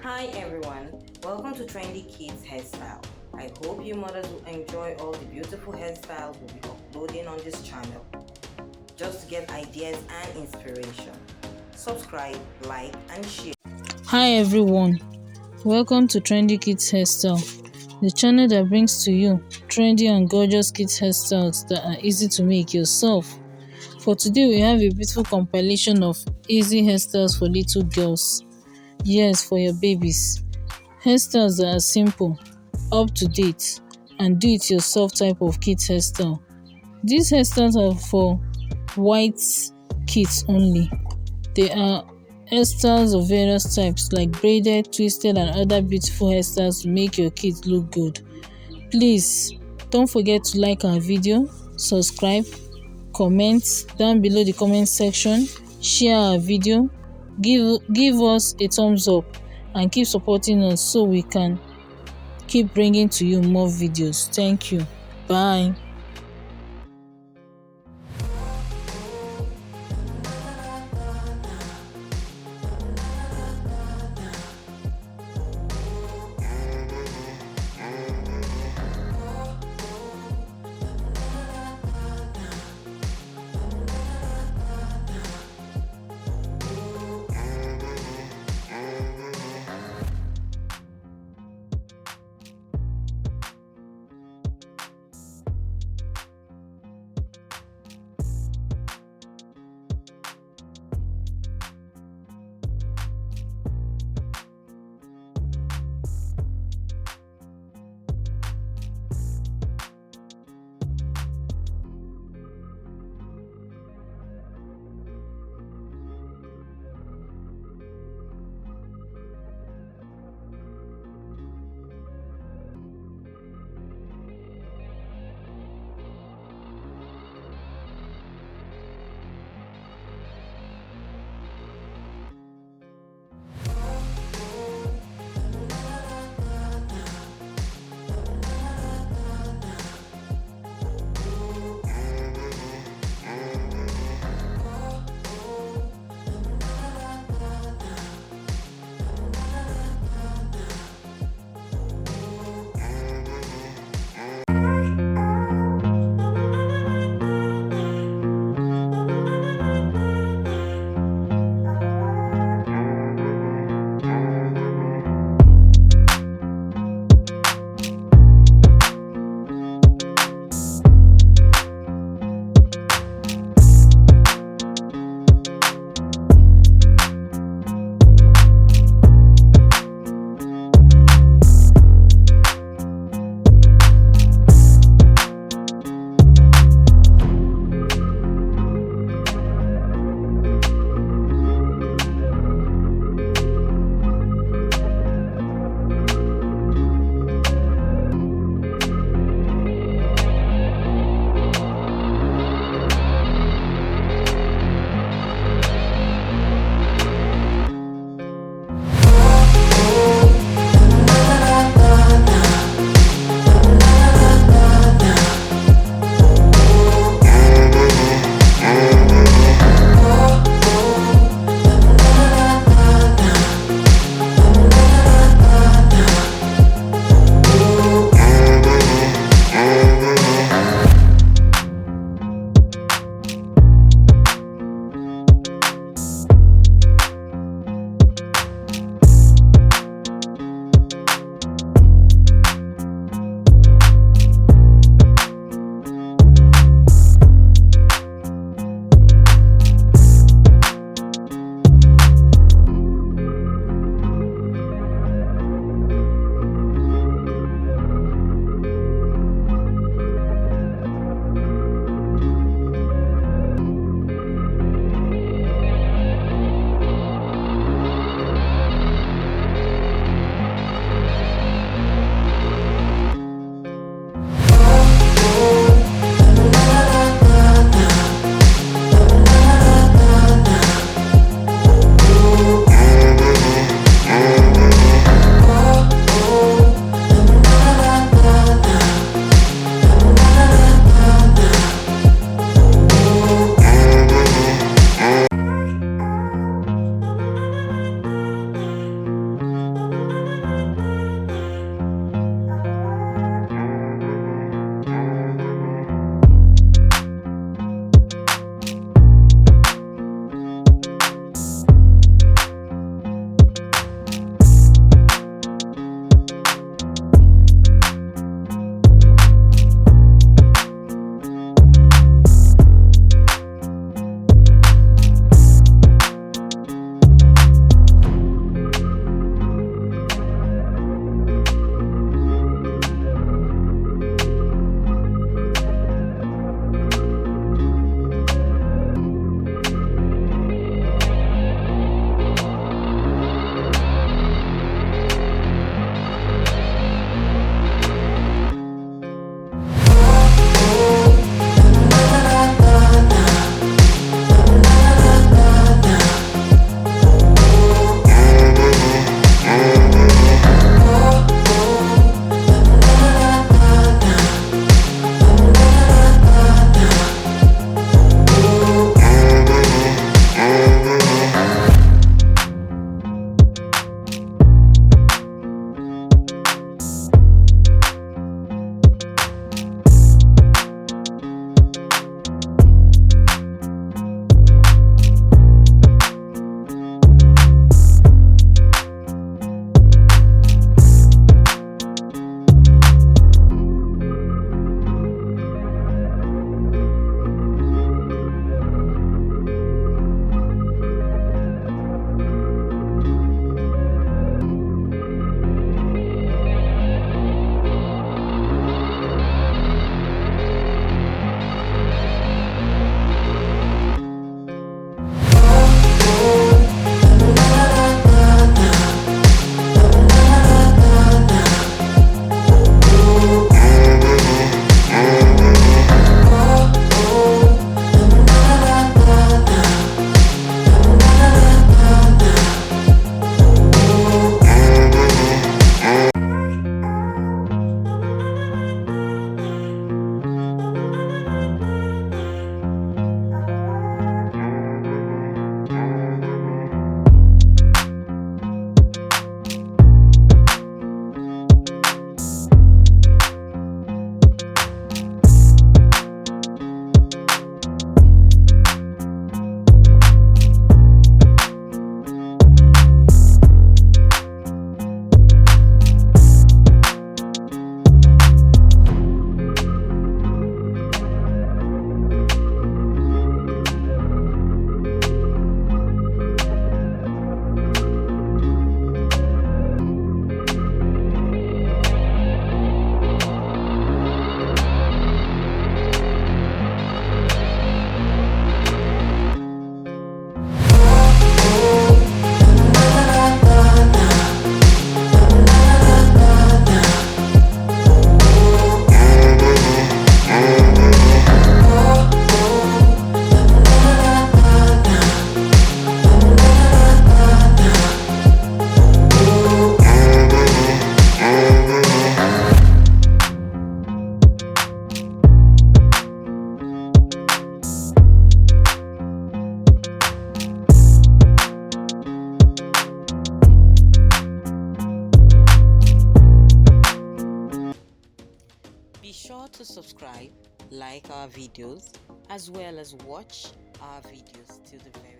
Hi everyone, welcome to Trendy Kids Hairstyle. I hope you mothers will enjoy all the beautiful hairstyles we'll be uploading on this channel. Just to get ideas and inspiration. Subscribe, like and share. Hi everyone, welcome to Trendy Kids Hairstyle, the channel that brings to you trendy and gorgeous kids hairstyles that are easy to make yourself. For today we have a beautiful compilation of easy hairstyles for little girls. Yes, for your babies. Hairstyles that are simple, up to date, and do it yourself type of kids hairstyle. These hairstyles are for white kids only. They are hairstyles of various types like braided, twisted and other beautiful hairstyles to make your kids look good. Please don't forget to like our video, subscribe, comment down below the comment section, share our video, give us a thumbs up and keep supporting us so we can keep bringing to you more videos. Thank you. Bye. to subscribe, like our videos, as well as watch our videos till the very